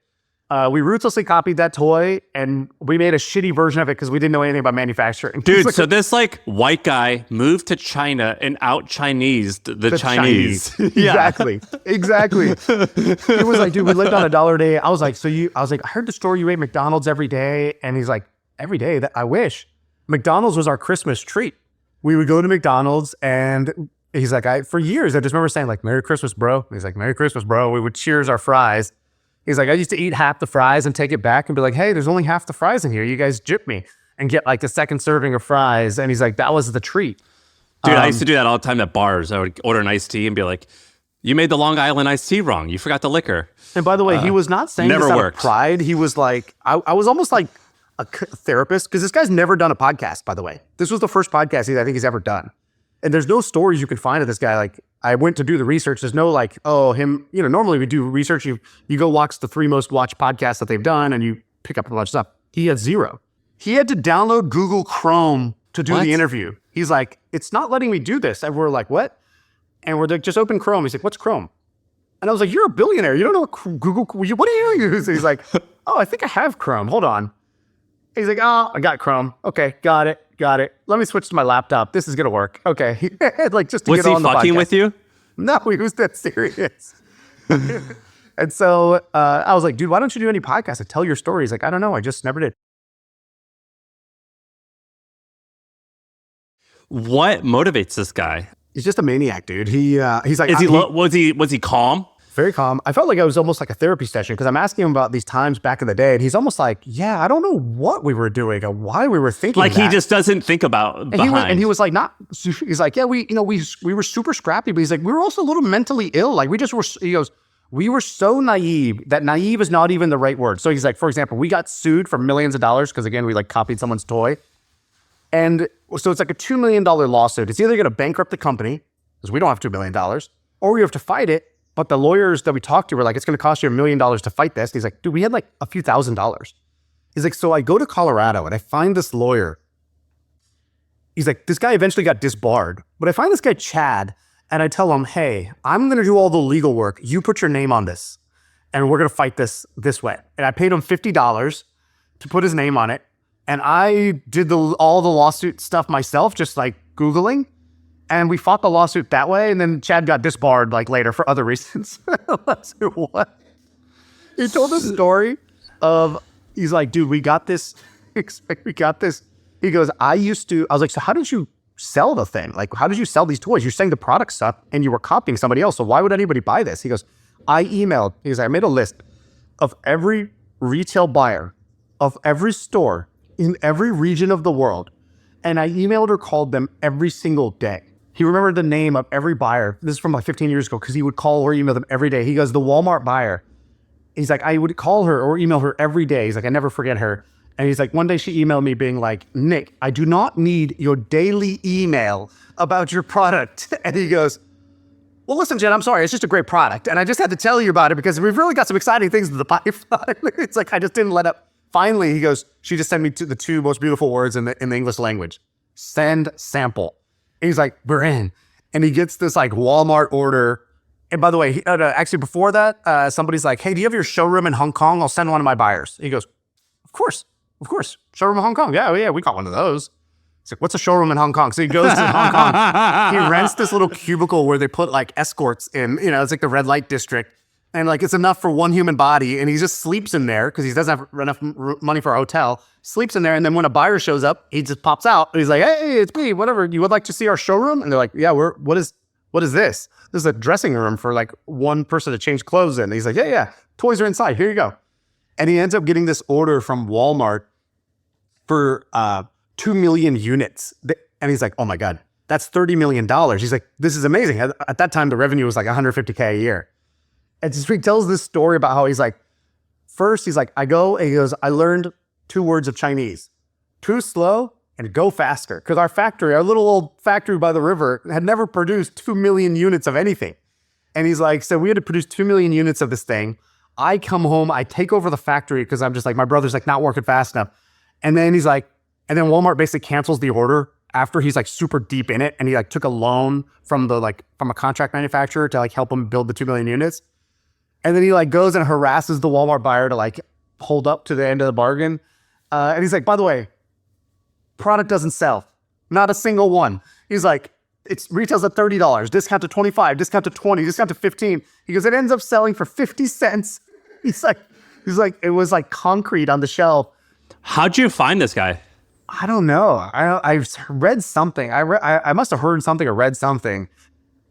We ruthlessly copied that toy, and we made a shitty version of it because we didn't know anything about manufacturing. Dude, so this like white guy moved to China and out-Chinesed the Chinese. Exactly. Exactly. It was like, dude, we lived on $1 a day. I was like, I heard the story you ate McDonald's every day. And he's like, every day? I wish. McDonald's was our Christmas treat. We would go to McDonald's, and he's like, for years, I just remember saying like, "Merry Christmas, bro." He's like, "Merry Christmas, bro." We would cheers our fries. He's like, "I used to eat half the fries and take it back and be like, hey, there's only half the fries in here. You guys gyp me," and get like a second serving of fries. And he's like, that was the treat. Dude, I used to do that all the time at bars. I would order an iced tea and be like, "You made the Long Island iced tea wrong. You forgot the liquor." And by the way, he was not saying this out of pride. He was like, I was almost like a therapist, because this guy's never done a podcast, by the way. This was the first podcast I think he's ever done. And there's no stories you can find of this guy. Like, I went to do the research. There's no like, oh, him, you know, normally we do research. You go watch the 3 most watched podcasts that they've done, and you pick up a bunch of stuff. He had 0. He had to download Google Chrome to do the interview. He's like, "It's not letting me do this." And we're like, "What?" And we're like, "Just open Chrome." He's like, "What's Chrome?" And I was like, "You're a billionaire. You don't know what Google, what do you use?" And he's like, "Oh, I think I have Chrome. Hold on." He's like, "Oh, I got Chrome. Okay, got it. Let me switch to my laptop. This is gonna work." Okay, like just to was get on the podcast. Was he fucking with you? No, he was that serious. And so I was like, "Dude, why don't you do any podcasts and tell your story?" He's like, "I don't know. I just never did." What motivates this guy? He's just a maniac, dude. He's like, was he calm? Very calm. I felt like I was almost like a therapy session, because I'm asking him about these times back in the day, and he's almost like, "Yeah, I don't know what we were doing or why we were thinking like that." He just doesn't think about behind. He was like, he's like, "Yeah, we were super scrappy, but he's like, we were also a little mentally ill. Like, we just were," he goes, We were so naive that naive is not even the right word. So he's like, for example, we got sued for millions of dollars because, again, we like copied someone's toy. And so it's like a $2 million lawsuit. It's either going to bankrupt the company, because we don't have $2 million, or we have to fight it. But the lawyers that we talked to were like, it's going to cost you $1 million to fight this. And he's like, dude, we had like a few $1,000s. He's like, so I go to Colorado and I find this lawyer. He's like, this guy eventually got disbarred. But I find this guy, Chad, and I tell him, hey, I'm going to do all the legal work. You put your name on this, and we're going to fight this way. And I paid him $50 to put his name on it. And I did all the lawsuit stuff myself, just like Googling. And we fought the lawsuit that way. And then Chad got disbarred like later for other reasons. What? He told the story of, he's like, dude, we got this. We got this. He goes, I was like, so how did you sell the thing? Like, how did you sell these toys? You're saying the product sucked and you were copying somebody else. So why would anybody buy this? He goes, I made a list of every retail buyer of every store in every region of the world. And I emailed or called them every single day. He remembered the name of every buyer. This is from like 15 years ago, because he would call or email them every day. He goes, the Walmart buyer. He's like, I would call her or email her every day. He's like, I never forget her. And he's like, one day she emailed me being like, Nick, I do not need your daily email about your product. And he goes, well, listen, Jen, I'm sorry. It's just a great product. And I just had to tell you about it because we've really got some exciting things in the pipeline. It's like, I just didn't let up. Finally, he goes, she just sent me the two most beautiful words in the English language. Send sample. And he's like, we're in. And he gets this like Walmart order. And by the way, actually before that, somebody's like, hey, do you have your showroom in Hong Kong? I'll send one of my buyers. He goes, of course. Showroom in Hong Kong. Yeah, we got one of those. He's like, what's a showroom in Hong Kong? So he goes to Hong Kong. He rents this little cubicle where they put like escorts in, it's like the red light district. And like, it's enough for one human body. And he just sleeps in there because he doesn't have enough money for a hotel. Sleeps in there. And then when a buyer shows up, he just pops out. And he's like, hey, it's me, whatever. You would like to see our showroom? And they're like, yeah, what is this? This is a dressing room for like one person to change clothes in. And he's like, yeah, toys are inside. Here you go. And he ends up getting this order from Walmart for 2 million units. And he's like, oh my God, that's $30 million. He's like, this is amazing. At that time, the revenue was like $150K a year. And so he tells this story about how he's like, first, he's like, he goes, I learned 2 words of Chinese, too slow and go faster. Because our little old factory by the river had never produced 2 million units of anything. And he's like, so we had to produce 2 million units of this thing. I come home, I take over the factory because I'm just like, my brother's like not working fast enough. And then he's like, and then Walmart basically cancels the order after he's like super deep in it. And he like took a loan from a contract manufacturer to like help him build the 2 million units. And then he like goes and harasses the Walmart buyer to like hold up to the end of the bargain. And he's like, by the way, product doesn't sell. Not a single one. He's like, it's retails at $30, discount to $25, discount to $20, discount to $15. He goes, it ends up selling for 50 cents. He's like, it was like concrete on the shelf. How'd you find this guy? I don't know. I read something. I must have heard something or read something.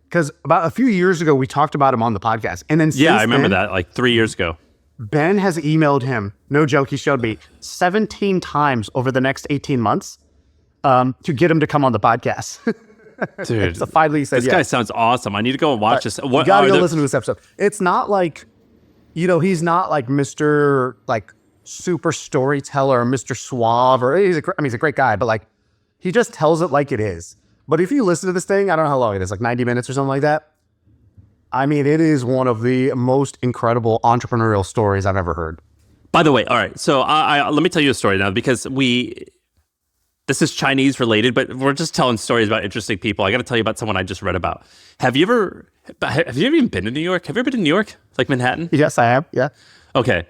Because about a few years ago, we talked about him on the podcast. And then I remember that like 3 years ago. Ben has emailed him, no joke, he showed me 17 times over the next 18 months to get him to come on the podcast. Dude, so finally he said this guy sounds awesome. I need to go and watch this. You gotta go listen to this episode. It's not like, he's not like Mr. like super storyteller or Mr. Suave, or he's a great guy, but like he just tells it like it is. But if you listen to this thing, I don't know how long it is, like 90 minutes or something like that. I mean, it is one of the most incredible entrepreneurial stories I've ever heard. By the way, all right, so let me tell you a story now, because this is Chinese related, but we're just telling stories about interesting people. I got to tell you about someone I just read about. Have you ever even been to New York? Have you ever been to New York? Like Manhattan? Yes, I have. Yeah. Okay.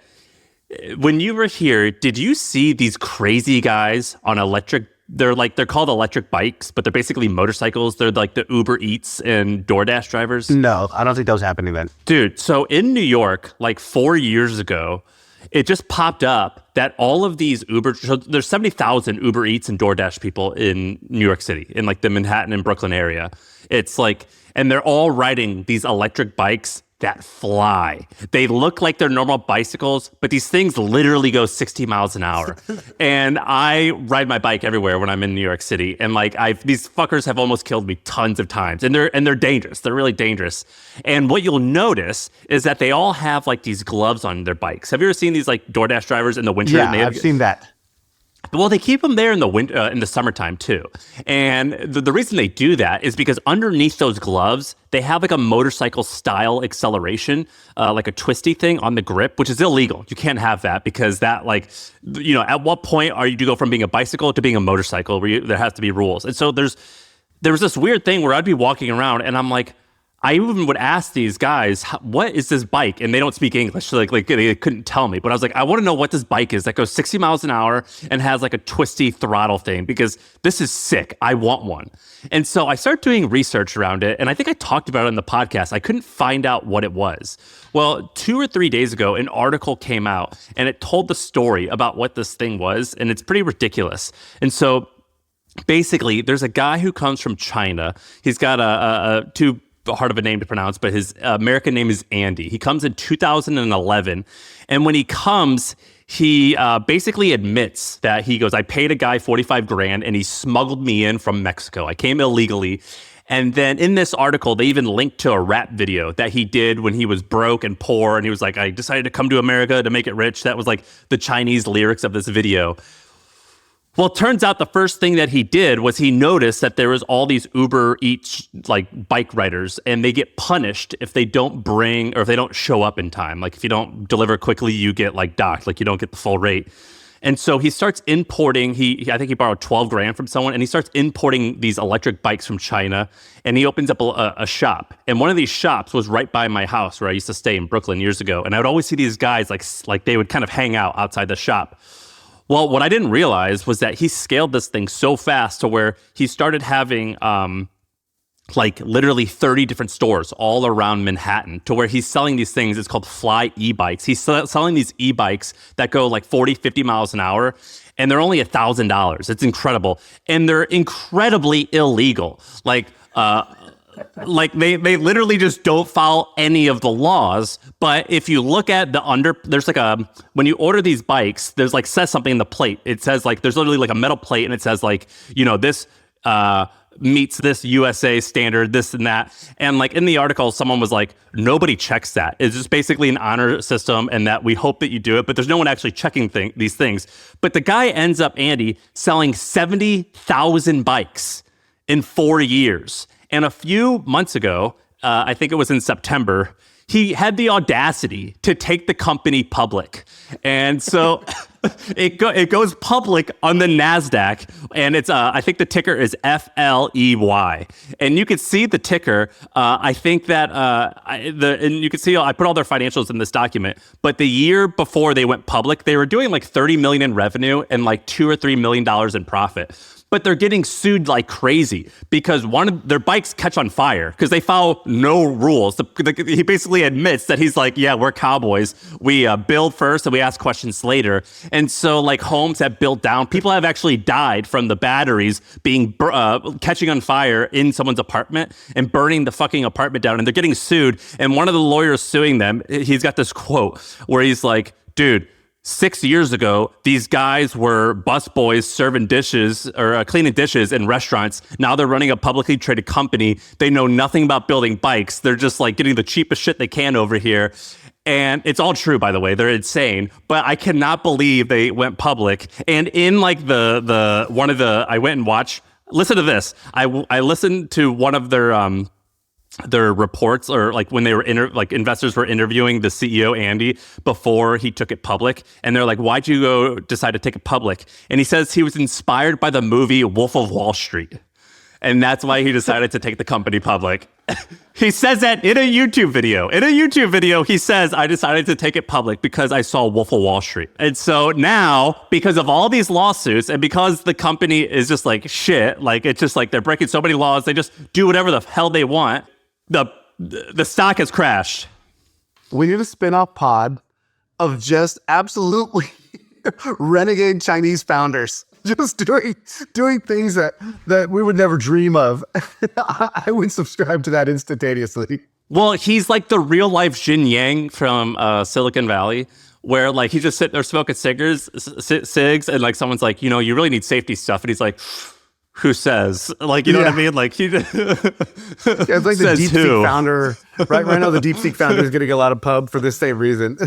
When you were here, did you see these crazy guys on electric? They're called electric bikes, but they're basically motorcycles. They're like the Uber Eats and DoorDash drivers. No, I don't think that was happening then. Dude, so in New York, like 4 years ago, it just popped up that all of these so there's 70,000 Uber Eats and DoorDash people in New York City, in like the Manhattan and Brooklyn area. It's like, and they're all riding these electric bikes that fly. They look like they're normal bicycles, but these things literally go 60 miles an hour. And I ride my bike everywhere when I'm in New York City. And like these fuckers have almost killed me tons of times. And they're dangerous. They're really dangerous. And what you'll notice is that they all have like these gloves on their bikes. Have you ever seen these like DoorDash drivers in the winter? Yeah, I've seen that. Well, they keep them there in the winter, in the summertime too. And the reason they do that is because underneath those gloves, they have like a motorcycle style acceleration, like a twisty thing on the grip, which is illegal. You can't have that because that at what point do you go from being a bicycle to being a motorcycle where there has to be rules. And so there was this weird thing where I'd be walking around and I'm like, I even would ask these guys, what is this bike? And they don't speak English, so like they couldn't tell me. But I was like, I want to know what this bike is that goes 60 miles an hour and has like a twisty throttle thing, because this is sick. I want one. And so I started doing research around it, and I think I talked about it in the podcast. I couldn't find out what it was. Well, 2 or 3 days ago, an article came out, and it told the story about what this thing was, and it's pretty ridiculous. And so basically, there's a guy who comes from China. He's got a too hard of a name to pronounce, but his American name is Andy. He comes in 2011, and when he comes, he basically admits that he goes, I paid a guy 45 grand and he smuggled me in from Mexico. I came illegally. And then in this article, they even linked to a rap video that he did when he was broke and poor. And he was like, I decided to come to America to make it rich. That was like the Chinese lyrics of this video. Well, it turns out the first thing that he did was he noticed that there was all these Uber Eats like bike riders, and they get punished if they don't bring, or if they don't show up in time. Like if you don't deliver quickly, you get like docked, like you don't get the full rate. And so he starts importing, I think he borrowed 12 grand from someone, and he starts importing these electric bikes from China, and he opens up a shop. And one of these shops was right by my house where I used to stay in Brooklyn years ago. And I would always see these guys like they would kind of hang out outside the shop. Well, what I didn't realize was that he scaled this thing so fast to where he started having like literally 30 different stores all around Manhattan, to where he's selling these things. It's called Fly e-bikes. He's selling these e-bikes that go like 40, 50 miles an hour, and they're only $1,000. It's incredible. And they're incredibly illegal. Like they literally just don't follow any of the laws. But if you look at there's like when you order these bikes, there's like says something in the plate. It says like, there's literally like a metal plate, and it says like, this meets this USA standard, this and that. And like in the article, someone was like, nobody checks that. It's just basically an honor system, and that we hope that you do it, but there's no one actually checking these things. But the guy ends up, Andy, selling 70,000 bikes in 4 years. And a few months ago, I think it was in September, he had the audacity to take the company public. And so it goes public on the NASDAQ, and it's I think the ticker is FLEY. And you could see the ticker. I think that and you can see I put all their financials in this document. But the year before they went public, they were doing like 30 million in revenue and like $2 or $3 million in profit. But they're getting sued like crazy because one of their bikes catch on fire because they follow no rules. He basically admits that he's like, yeah, we're cowboys. We build first and we ask questions later. And so like homes have built down. People have actually died from the batteries being catching on fire in someone's apartment and burning the fucking apartment down. And they're getting sued. And one of the lawyers suing them, he's got this quote where he's like, dude, 6 years ago, these guys were busboys serving dishes or cleaning dishes in restaurants. Now they're running a publicly traded company. They know nothing about building bikes. They're just like getting the cheapest shit they can over here. And it's all true, by the way. They're insane. But I cannot believe they went public. And in like I went and watched, listen to this. I listened to one of their reports, or like when they were investors were interviewing the CEO Andy before he took it public, and they're like, why'd you decide to take it public? And he says he was inspired by the movie Wolf of Wall Street, and that's why he decided to take the company public. He says that in a YouTube video. He says, I decided to take it public because I saw Wolf of Wall Street. And so now, because of all these lawsuits, and because the company is just like shit, like it's just like they're breaking so many laws, they just do whatever the hell they want. The stock has crashed. We need a spin-off pod of just absolutely renegade Chinese founders just doing things that we would never dream of. I would subscribe to that instantaneously. Well, he's like the real life Jin Yang from Silicon Valley, where like he's just sitting there smoking cigs, and like someone's like, you really need safety stuff, and he's like, who says? Like, you know what I mean? Like he it's like the DeepSeek founder, right? Right now, the DeepSeek founder is getting a lot of pub for the same reason.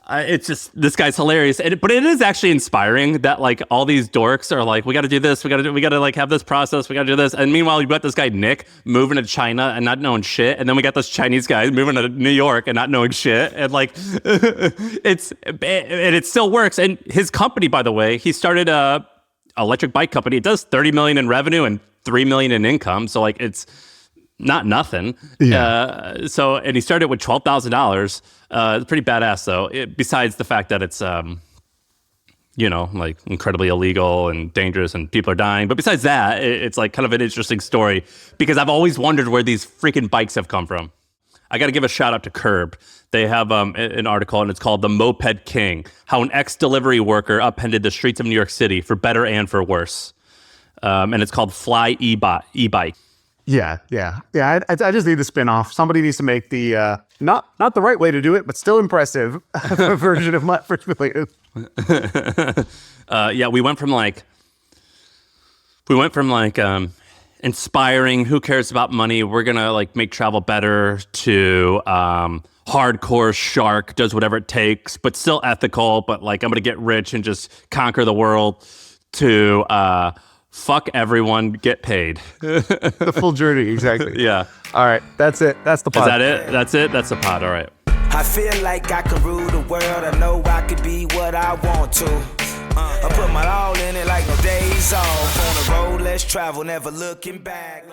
It's just, this guy's hilarious, but it is actually inspiring that like all these dorks are like, we got to do this, we got to like have this process, we got to do this, and meanwhile you got this guy Nick moving to China and not knowing shit, and then we got this Chinese guy moving to New York and not knowing shit, and like it still works. And his company, by the way, he started a electric bike company. It does 30 million in revenue and 3 million in income, so like it's not nothing. And he started with $12,000. It's pretty badass though. Besides the fact that it's, like incredibly illegal and dangerous and people are dying. But besides that, it's like kind of an interesting story because I've always wondered where these freaking bikes have come from. I got to give a shout out to Curb. They have an article and it's called "The Moped King: How an Ex-Delivery Worker Upended the Streets of New York City for Better and for Worse." And it's called Fly E-Bike. Yeah. I just need the spinoff. Somebody needs to make the not the right way to do it, but still impressive version of my version. We went from inspiring, who cares about money, we're gonna like make travel better, to hardcore shark, does whatever it takes, but still ethical, but like I'm gonna get rich and just conquer the world, to fuck everyone, get paid. The full journey, exactly. Yeah. All right, that's it. That's the pod. Is that it? That's it? That's the pod. All right. I feel like I can rule the world. I know I can be what I want to. I put my all in it like no days off. On the road, let's travel, never looking back.